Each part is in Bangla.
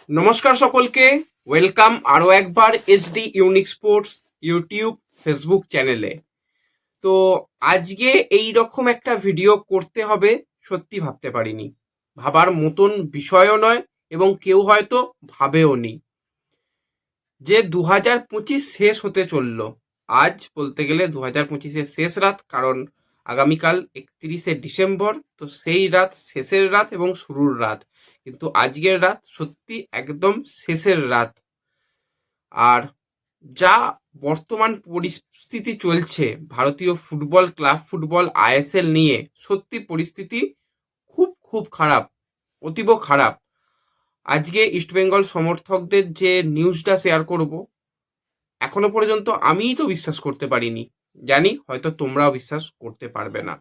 নমস্কার সকলকে, ওয়েলকাম আরও একবার SD unique sports YouTube Facebook চ্যানেলে। তো আজকে এই রকম একটা ভিডিও করতে হবে সত্যি ভাবতে পারিনি, ভাবার মতন বিষয়ও নয় এবং কেউ হয়তো ভাবেও নি যে 2025 শেষ হতে চলল। আজ বলতে গেলে 2025-এর শেষ রাত, কারণ আগামীকাল 31শে ডিসেম্বর। তো সেই রাত শেষের রাত এবং শুরুর রাত, কিন্তু আজকের রাত সত্যি একদম শেষের রাত। আর যা বর্তমান পরিস্থিতি চলছে ভারতীয় ফুটবল, ক্লাব ফুটবল, আইএসএল নিয়ে, সত্যি পরিস্থিতি খুব খুব খারাপ, অতীব খারাপ। আজকে ইস্টবেঙ্গল সমর্থকদের যে নিউজটা শেয়ার করব, এখনো পর্যন্ত আমিই তো বিশ্বাস করতে পারিনি, জানি হয়তো তোমরাও বিশ্বাস করতে পারবে না।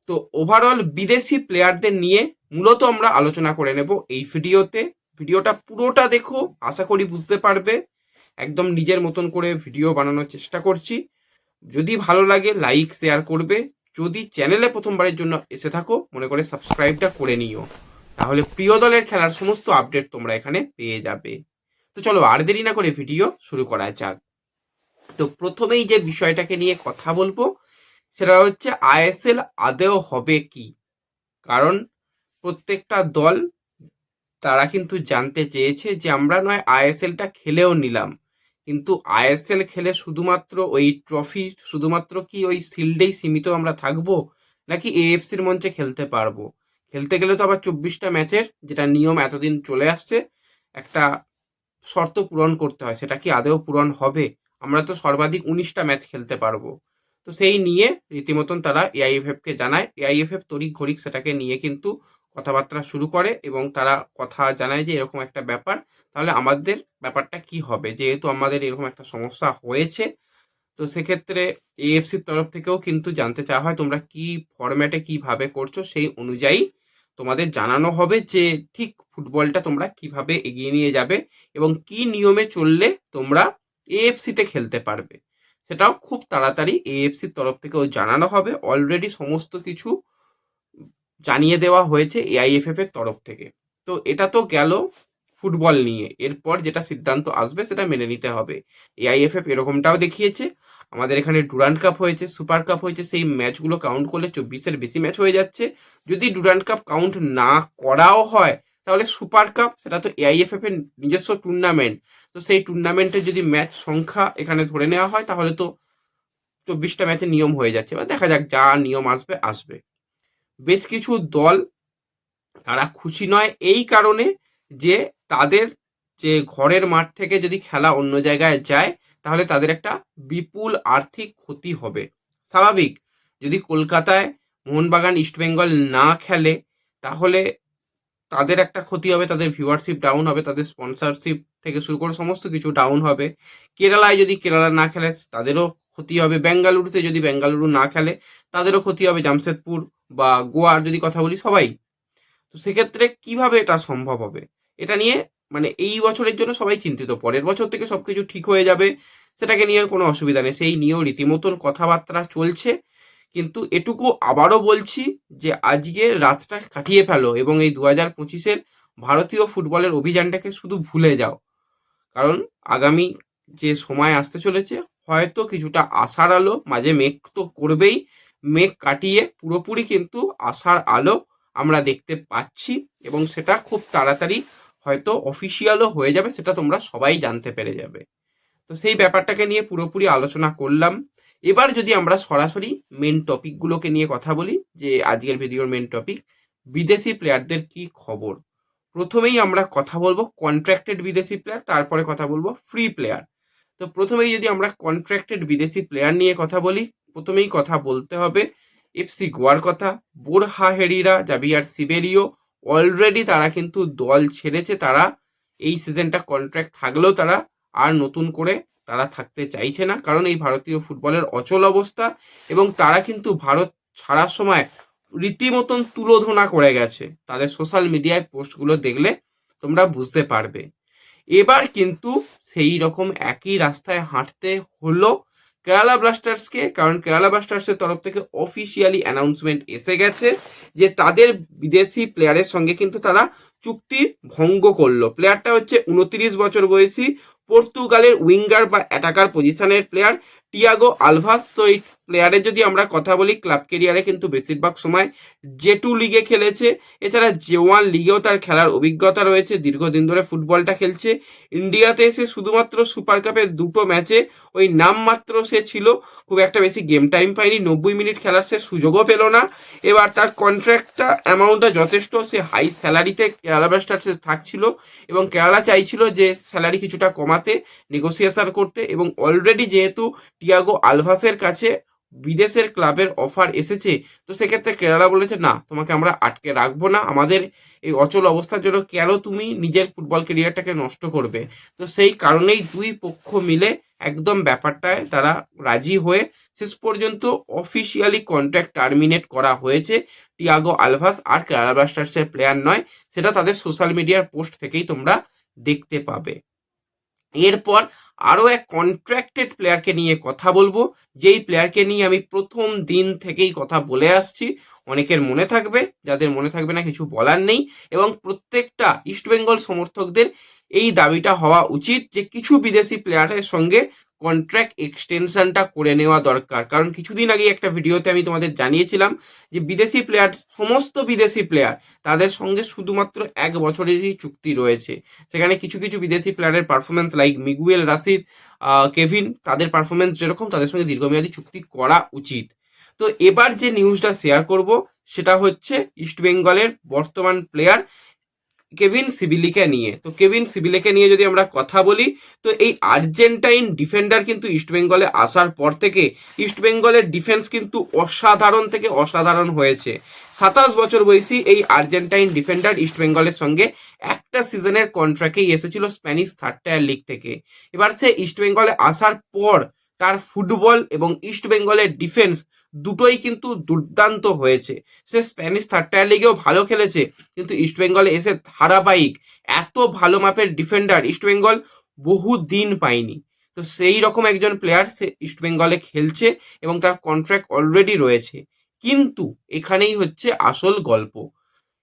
তো ওভারঅল বিদেশি প্লেয়ারদের নিয়ে মূলত আমরা আলোচনা করে নেব এই ভিডিওতে। ভিডিওটা পুরোটা দেখো, আশা করি বুঝতে পারবে। একদম নিজের মতন করে ভিডিও বানানোর চেষ্টা করছি। যদি ভালো লাগে লাইক শেয়ার করবে। যদি চ্যানেলে প্রথমবারের জন্য এসে থাকো, মনে করে সাবস্ক্রাইবটা করে নিও, তাহলে প্রিয় দলের খেলার সমস্ত আপডেট তোমরা এখানে পেয়ে যাবে। তো চলো আর দেরি না করে ভিডিও শুরু করা যাক। তো প্রথমেই যে বিষয়টাকে নিয়ে কথা বলবো সেটা হচ্ছে আইএসএল আদেও হবে কি। কারণ প্রত্যেকটা দল তারা কিন্তু জানতে চেয়েছে যে আমরা নয় আইএসএলটা খেলেও নিলাম, কিন্তু আইএসএল খেলে শুধুমাত্র ওই ট্রফি, শুধুমাত্র কি ওই শিল্ডেই সীমিত আমরা থাকবো, নাকি এএফসির মঞ্চে খেলতে পারবো? খেলতে গেলে তো আবার 24টা ম্যাচের যেটা নিয়ম এতদিন চলে আসছে, একটা শর্ত পূরণ করতে হয়। সেটা কি আদেও পূরণ হবে? আমরা তো সর্বাধিক 19টা ম্যাচ খেলতে পারবো। তো সেই নিয়ে রীতিমতন তারা এআইএফএফকে জানায়। এআইএফএফ তড়িঘ ঘড়িঘ সেটাকে নিয়ে কিন্তু কথাবার্তা শুরু করে এবং তারা কথা জানায় যে এরকম একটা ব্যাপার, তাহলে আমাদের ব্যাপারটা কি হবে, যেহেতু আমাদের এরকম একটা সমস্যা হয়েছে। তো সেক্ষেত্রে এএফসির তরফ থেকেও কিন্তু জানতে চাওয়া হয় তোমরা কি ফরম্যাটে কিভাবে করছো, সেই অনুযায়ী তোমাদের জানানো হবে যে ঠিক ফুটবলটা তোমরা কিভাবে এগিয়ে নিয়ে যাবে এবং কি নিয়মে চললে তোমরা এএফসিতে খেলতে পারবে। সেটাও খুব তাড়াতাড়ি এএফসির তরফ থেকেও জানানো হবে। অলরেডি সমস্ত কিছু জানিয়ে দেওয়া হয়েছে এআইএফএফ এর তরফ থেকে। তো এটা তো গেল ফুটবল নিয়ে, এরপর যেটা সিদ্ধান্ত আসবে সেটা মেনে নিতে হবে। এআইএফএফ এরকমটাও দেখিয়েছে, আমাদের এখানে ডুরান্ড কাপ হয়েছে, সুপার কাপ হয়েছে, সেই ম্যাচগুলো কাউন্ট করলে 24-এর বেশি ম্যাচ হয়ে যাচ্ছে। যদি ডুরান্ড কাপ কাউন্ট না করাও হয়, তাহলে সুপার কাপ, সেটা তো এআইএফএফ এর নিজস্ব টুর্নামেন্ট। তো সেই টুর্নামেন্টের যদি ম্যাচ সংখ্যা এখানে ধরে নেওয়া হয়, তাহলে তো 24টা ম্যাচের নিয়ম হয়ে যাচ্ছে। এবার দেখা যাক, যা নিয়ম আসবে আসবে। বেশ কিছু দল তারা খুশি নয় এই কারণে যে তাদের যে ঘরের মাঠ থেকে যদি খেলা অন্য জায়গায় যায়, তাহলে তাদের একটা বিপুল আর্থিক ক্ষতি হবে। স্বাভাবিক, যদি কলকাতায় মোহনবাগান ইস্টবেঙ্গল না খেলে, তাহলে তাদের একটা ক্ষতি হবে, তাদের ভিউয়ারশিপ ডাউন হবে, তাদের স্পন্সরশিপ থেকে শুরু করে সমস্ত কিছু ডাউন হবে। কেরালায় যদি কেরালা না খেলে তাদেরও ক্ষতি হবে। বেঙ্গালুরুতে যদি বেঙ্গালুরু না খেলে তাদেরও ক্ষতি হবে। জামশেদপুর বা গোয়ার যদি কথা বলি, সবাই। তো সেক্ষেত্রে কিভাবে এটা সম্ভব হবে, এটা নিয়ে মানে এই বছরের জন্য সবাই চিন্তিত। পরের বছর থেকে সবকিছু ঠিক হয়ে যাবে, সেটাকে নিয়ে কোনো অসুবিধা নেই, সেই নিয়েও রীতিমতন কথাবার্তা চলছে। কিন্তু এটুকু আবারও বলছি যে আজকে রাতটা কাটিয়ে ফেলো এবং এই 2025-এর ভারতীয় ফুটবলের অভিযানটাকে শুধু ভুলে যাও। কারণ আগামী যে সময় আসতে চলেছে, হয়তো কিছুটা আশার আলো, মাঝে মেঘ তো করবেই, মেঘ কাটিয়ে পুরোপুরি কিন্তু আশার আলো আমরা দেখতে পাচ্ছি এবং সেটা খুব তাড়াতাড়ি হয়তো অফিসিয়ালও হয়ে যাবে, সেটা তোমরা সবাই জানতে পেরে যাবে। তো সেই ব্যাপারটাকে নিয়ে পুরোপুরি আলোচনা করলাম। এবার যদি আমরা সরাসরি মেন টপিকগুলোকে নিয়ে কথা বলি, যে আজকের ভিডিওর মেন টপিক বিদেশি প্লেয়ারদের কি খবর। প্রথমেই আমরা কথা বলবো কন্ট্রাক্টেড বিদেশি প্লেয়ার, তারপরে কথা বলবো ফ্রি প্লেয়ার। তো প্রথমেই যদি আমরা কন্ট্রাক্টেড বিদেশি প্লেয়ার নিয়ে কথা বলি, প্রথমেই কথা বলতে হবে এফসি গোয়ার কথা। বোরহা হেরিরা, জাভিয়ার সিবেরিও অলরেডি তারা কিন্তু দল ছেড়েছে। তারা এই সিজনটা কন্ট্রাক্ট থাকলেও তারা আর নতুন করে তারা থাকতে চাইছে না, কারণ এই ভারতীয় ফুটবলের অচল অবস্থা এবং তারা কিন্তু ভারত ছাড়ার সময় রীতিমতন তুলোধনা করে গেছে। তাদের সোশ্যাল মিডিয়ায় পোস্টগুলো দেখলে তোমরা বুঝতে পারবে। এবার কিন্তু সেই রকম একই রাস্তায় হাঁটতে হলো কেরালা ব্লাস্টার্সকে, কারণ কেরালা ব্লাস্টার্সের তরফ থেকে অফিসিয়ালি অ্যানাউন্সমেন্ট এসে গেছে যে তাদের বিদেশি প্লেয়ারের সঙ্গে কিন্তু তারা চুক্তি ভঙ্গ করলো। প্লেয়ারটা হচ্ছে 29 বছর বয়সী পর্তুগালের উইঙ্গার বা অ্যাটাকার পজিশনের প্লেয়ার টিয়াগো আলভাস। তো এই প্লেয়ারের যদি আমরা কথা বলি, ক্লাব কেরিয়ারে কিন্তু বেশিরভাগ সময় জে2 লিগে খেলেছে, এছাড়া জে1 লিগেও তার খেলার অভিজ্ঞতা রয়েছে, দীর্ঘদিন ধরে ফুটবলটা খেলছে। ইন্ডিয়াতে এসে শুধুমাত্র সুপার কাপের 2টো ম্যাচে ওই নামমাত্র সে ছিল, খুব একটা বেশি গেম টাইম পায়নি, 90 মিনিট খেলার সে সুযোগও পেল না। এবার তার কন্ট্রাক্টটা অ্যামাউন্টটা যথেষ্ট, সে হাই স্যালারিতে কেরালা ব্লাস্টার্সে থাকছিল এবং কেরালা চাইছিল যে স্যালারি কিছুটা কমাতে, নেগোসিয়েশন করতে, এবং অলরেডি যেহেতু টিয়াগো আলভাসের কাছে বিদেশের ক্লাবের অফার এসেছে, তো সেক্ষেত্রে কেরালা বলেছে না, তোমাকে আমরা আটকে রাখবো না, আমাদের এই অচল অবস্থার জন্য কেন তুমি নিজের ফুটবল ক্যারিয়ারটাকে নষ্ট করবে। তো সেই কারণেই দুই পক্ষ মিলে একদম ব্যাপারটায় তারা রাজি হয়ে শেষ পর্যন্ত অফিসিয়ালি কন্ট্রাক্ট টার্মিনেট করা হয়েছে। টিয়াগো আলভাস আর কেরালা ব্লাস্টার্সের প্লেয়ার নয়, সেটা তাদের সোশ্যাল মিডিয়ার পোস্ট থেকেই তোমরা দেখতে পাবে। এরপর আরও এক কন্ট্রাক্টেড প্লেয়ারকে নিয়ে কথা বলবো, যেই প্লেয়ারকে নিয়ে আমি প্রথম দিন থেকেই কথা বলে আসছি। অনেকের মনে থাকবে, যাদের মনে থাকবে না কিছু বলার নেই, এবং প্রত্যেকটা ইস্টবেঙ্গল সমর্থকদের এই দাবিটা হওয়া উচিত যে কিছু বিদেশি প্লেয়ারের সঙ্গে কন্ট্রাক্ট এক্সটেনশনটা করে নেওয়া দরকার। কারণ কিছুদিন আগে একটা ভিডিওতে আমি তোমাদের জানিয়েছিলাম যে বিদেশি প্লেয়ার, সমস্ত বিদেশি প্লেয়ার, তাদের সঙ্গে শুধুমাত্র 1 বছরেরই চুক্তি রয়েছে। সেখানে কিছু কিছু বিদেশি প্লেয়ারের performance like Miguel Rashid, Kevin, তাদের পারফরমেন্স যেরকম, তাদের সঙ্গে দীর্ঘমেয়াদী চুক্তি করা উচিত। তো এবার যে নিউজটা শেয়ার করব সেটা হচ্ছে ইস্টবেঙ্গলের বর্তমান প্লেয়ার কেভিন সিবিলিকে নিয়ে। তো কেভিন সিবিলিকে নিয়ে যদি আমরা কথা বলি, তো এই আর্জেন্টাইন ডিফেন্ডার কিন্তু ইস্টবেঙ্গলে আসার পর থেকে ইস্টবেঙ্গলের ডিফেন্স কিন্তু অসাধারণ থেকে অসাধারণ হয়েছে। 27 বছর বয়সী এই আর্জেন্টাইন ডিফেন্ডার ইস্টবেঙ্গলের সঙ্গে একটা সিজনের কন্ট্রাক্টেই এসেছিল স্প্যানিশ 3rd টায়ার লিগ থেকে। এবার সে ইস্টবেঙ্গলে আসার পর তার ফুটবল এবং ইস্টবেঙ্গলের ডিফেন্স দুটোই কিন্তু দুর্দান্ত হয়েছে। সে স্প্যানিশ 3rd টায়ার লিগেও ভালো খেলেছে, কিন্তু ইস্টবেঙ্গলে এসে ধারাবাহিক এত ভালো মাপের ডিফেন্ডার ইস্টবেঙ্গল বহু দিন পায়নি। তো সেই রকম একজন প্লেয়ার সে ইস্টবেঙ্গলে খেলছে এবং তার কন্ট্রাক্ট অলরেডি রয়েছে। কিন্তু এখানেই হচ্ছে আসল গল্প,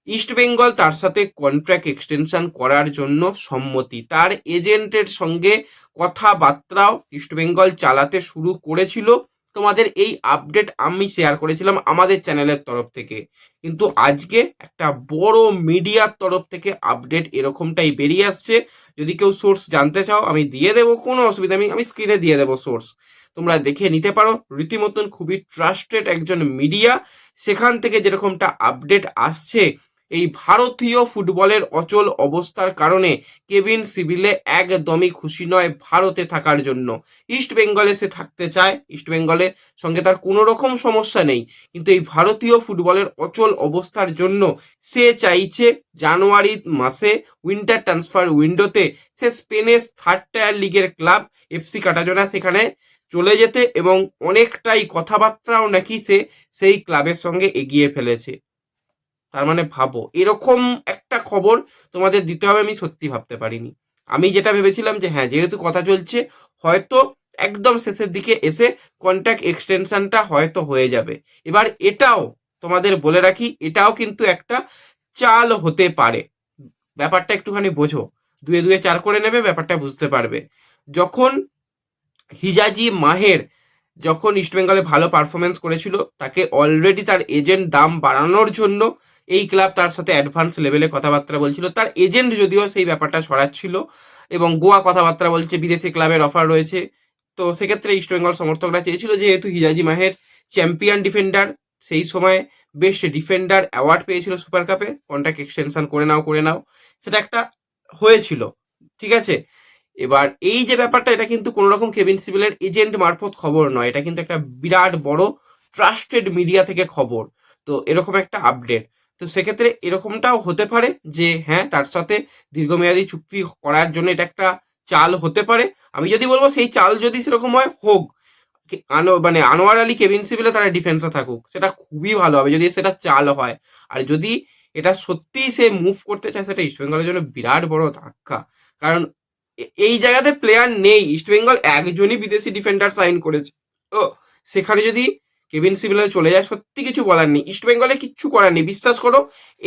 ইস্টবেঙ্গল তার সাথে কন্ট্রাক্ট এক্সটেনশন করার জন্য সম্মতি, তার এজেন্টের সঙ্গে কথাবার্তাও ইস্টবেঙ্গল চালাতে শুরু করেছিল। তোমাদের এই আপডেট আমি শেয়ার করেছিলাম আমাদের চ্যানেলের তরফ থেকে, কিন্তু আজকে একটা বড় মিডিয়ার তরফ থেকে আপডেট এরকমটাই বেরিয়ে আসছে। যদি কেউ সোর্স জানতে চাও আমি দিয়ে দেবো, কোনো অসুবিধা নেই, আমি স্ক্রিনে দিয়ে দেবো সোর্স, তোমরা দেখে নিতে পারো। রীতিমতন খুবই ট্রাস্টেড একজন মিডিয়া, সেখান থেকে যেরকমটা আপডেট আসছে, এই ভারতীয় ফুটবলের অচল অবস্থার কারণে কেভিন সিবিলে একদমই খুশি নয় ভারতে থাকার জন্য। ইস্ট বেঙ্গলে সে থাকতে চায়, ইস্ট বেঙ্গলের সঙ্গে তার কোনো রকম সমস্যা নেই, কিন্তু এই ভারতীয় ফুটবলের অচল অবস্থার জন্য সে চাইছে জানুয়ারি মাসে উইন্টার ট্রান্সফার উইন্ডোতে সে স্পেনের 3rd টায়ার লিগের ক্লাব এফসি কাটাজোনা সেখানে চলে যেতে, এবং অনেকটাই কথাবার্তাও নাকি সে সেই ক্লাবের সঙ্গে এগিয়ে ফেলেছে। তার মানে ভাবো, এরকম একটা খবর তোমাদের দিতে হবে আমি সত্যি ভাবতে পারিনি। আমি যেটা ভেবেছিলাম যে হ্যাঁ, যেহেতু কথা চলছে, হয়তো একদম শেষের দিকে এসে কন্ট্রাক্ট এক্সটেনশনটা হয়তো হয়ে যাবে। এবার এটাও তোমাদের বলে রাখি, এটাও কিন্তু একটা চাল হতে পারে। ব্যাপারটা একটুখানি বোঝো, 2 এ 2 4 করে নেবে, ব্যাপারটা বুঝতে পারবে। যখন হিজাজি মাহের যখন ইস্টবেঙ্গলে ভালো পারফরমেন্স করেছিল, তাকে অলরেডি তার এজেন্ট দাম বাড়ানোর জন্য এই ক্লাব তার সাথে অ্যাডভান্স লেভেলে কথাবার্তা বলছিল। তার এজেন্ট যদিও সেই ব্যাপারটা ছড়াচ্ছিল এবং গোয়া কথাবার্তা বলছে, বিদেশি ক্লাবের অফার রয়েছে। তো সেক্ষেত্রে ইস্টবেঙ্গল সমর্থকরা চেয়েছিল যেহেতু হিজাজি মাহের চ্যাম্পিয়ন ডিফেন্ডার, সেই সময় বেস্ট ডিফেন্ডার অ্যাওয়ার্ড পেয়েছিল সুপার কাপে, কন্ট্রাক্ট এক্সটেনশন করে নাও, সেটা একটা হয়েছিল, ঠিক আছে। এবার এই যে ব্যাপারটা, এটা কিন্তু কোনো রকম কেভিন সিবিলের এজেন্ট মারফত খবর নয়, এটা কিন্তু একটা বিরাট বড় ট্রাস্টেড মিডিয়া থেকে খবর। তো এরকম একটা আপডেট, তো সেক্ষেত্রে এরকমটাও হতে পারে যে হ্যাঁ, তার সাথে দীর্ঘমেয়াদী চুক্তি করার জন্য এটা একটা চাল হতে পারে। আমি যদি বলবো সেই চাল যদি সেরকম হয়, হোক, মানে আনোয়ার আলী কেভিন সিবিলে তারা ডিফেন্সে থাকুক, সেটা খুবই ভালো হবে যদি সেটা চাল হয়। আর যদি এটা সত্যিই সে মুভ করতে চায়, সেটা ইস্টবেঙ্গলের জন্য বিরাট বড় ধাক্কা। কারণ এই জায়গাতে প্লেয়ার নেই, ইস্টবেঙ্গল একজনই বিদেশি ডিফেন্ডার সাইন করেছে, সেখানে যদি কেভিন সিভিলে চলে যায়, সত্যি কিছু বলার নেই। ইস্টবেঙ্গলে কিচ্ছু করার নেই, বিশ্বাস করো।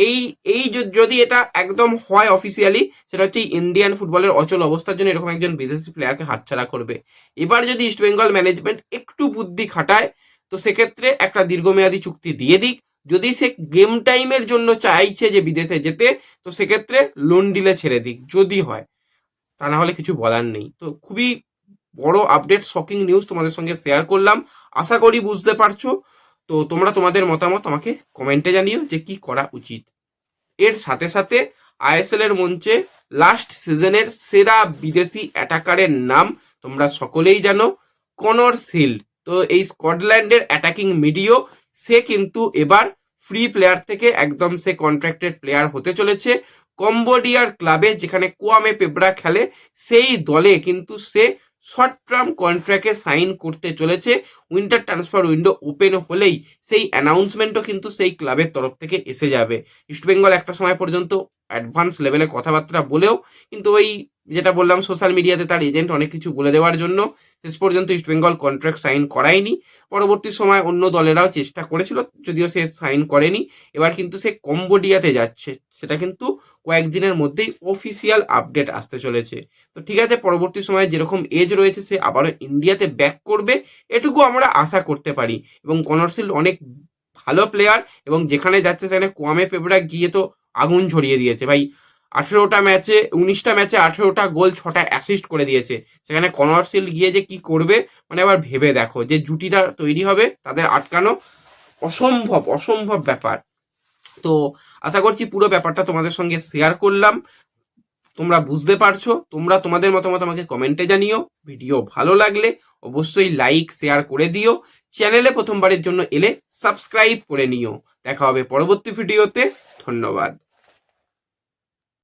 এই এই যদি এটা একদম হয় অফিসিয়ালি, সেটা হচ্ছে ইন্ডিয়ান ফুটবলের অচল অবস্থার জন্য এরকম একজন বিদেশি প্লেয়ারকে হাতছাড়া করবে। এবার যদি ইস্টবেঙ্গল ম্যানেজমেন্ট একটু বুদ্ধি খাটায়, তো সেক্ষেত্রে একটা দীর্ঘমেয়াদী চুক্তি দিয়ে দিক। যদি সে গেম টাইমের জন্য চাইছে যে বিদেশে যেতে, তো সেক্ষেত্রে লোন ডিলে ছেড়ে দিক যদি হয়, তা না হলে কিছু বলার নেই। তো খুবই বড় আপডেট, শকিং নিউজ তোমাদের সঙ্গে শেয়ার করলাম। আশা করি বুঝতে পারছো। তো তোমরা তোমাদের মতামত আমাকে কমেন্টে জানিও যে কি করা উচিত। এর সাথে সাথে আইএসএল এর মঞ্চে লাস্ট সিজনের সেরা বিদেশি অ্যাটাকারের নাম তোমরা সকলেই জানো, কনর সিল্ড। তো এই স্কটল্যান্ডের অ্যাটাকিং মিডিও, সে কিন্তু এবার ফ্রি প্লেয়ার থেকে একদম সে কন্ট্রাক্টেড প্লেয়ার হতে চলেছে। কম্বোডিয়ার ক্লাবে যেখানে কোয়ামে পেব্রা খেলে, সেই দলে কিন্তু সে শর্ট টার্ম কন্ট্রাক্টে সাইন করতে চলেছে। উইন্টার ট্রান্সফার উইন্ডো ওপেন হলেই সেই অ্যানাউন্সমেন্টও কিন্তু সেই ক্লাবের তরফ থেকে এসে যাবে। ইস্টবেঙ্গল একটা সময় পর্যন্ত অ্যাডভান্স লেভেলে কথাবার্তা বলেও কিন্তু ওই যেটা বললাম সোশ্যাল মিডিয়াতে তার এজেন্ট অনেক কিছু বলে দেওয়ার জন্য শেষ পর্যন্ত ইস্টবেঙ্গল কন্ট্রাক্ট সাইন করায়নি। পরবর্তী সময় অন্য দলেরাও চেষ্টা করেছিল, যদিও সে সাইন করেনি। এবার কিন্তু সে কম্বোডিয়াতে যাচ্ছে, সেটা কিন্তু কয়েকদিনের মধ্যেই অফিসিয়াল আপডেট আসতে চলেছে। তো ঠিক আছে, পরবর্তী সময়ে যেরকম এজ রয়েছে সে আবারও ইন্ডিয়াতে ব্যাক করবে, এটুকু আমরা আশা করতে পারি। এবং কনর সিল্ড অনেক ভালো প্লেয়ার, এবং যেখানে যাচ্ছে সেখানে কোয়ামে পেব্রা গিয়ে তো আগুন ঝরিয়ে দিয়েছে ভাই। 18টা ম্যাচে 19টা ম্যাচে 18টা গোল, 6টা অ্যাসিস্ট করে দিয়েছে। সেখানে কনর সিল্ড গিয়ে যে কি করবে, মানে আবার ভেবে দেখো, যে জুটিটা তৈরি হবে তাদের আটকানো অসম্ভব অসম্ভব ব্যাপার। তো আশা করছি পুরো ব্যাপারটা তোমাদের সঙ্গে শেয়ার করলাম, তোমরা বুঝতে পারছো। তোমরা তোমাদের মতামত আমাকে কমেন্টে জানিও। ভিডিও ভালো লাগলে অবশ্যই লাইক শেয়ার করে দিও। চ্যানেলে প্রথমবারের জন্য এলে সাবস্ক্রাইব করে নিও। দেখা হবে পরবর্তী ভিডিওতে। ধন্যবাদ।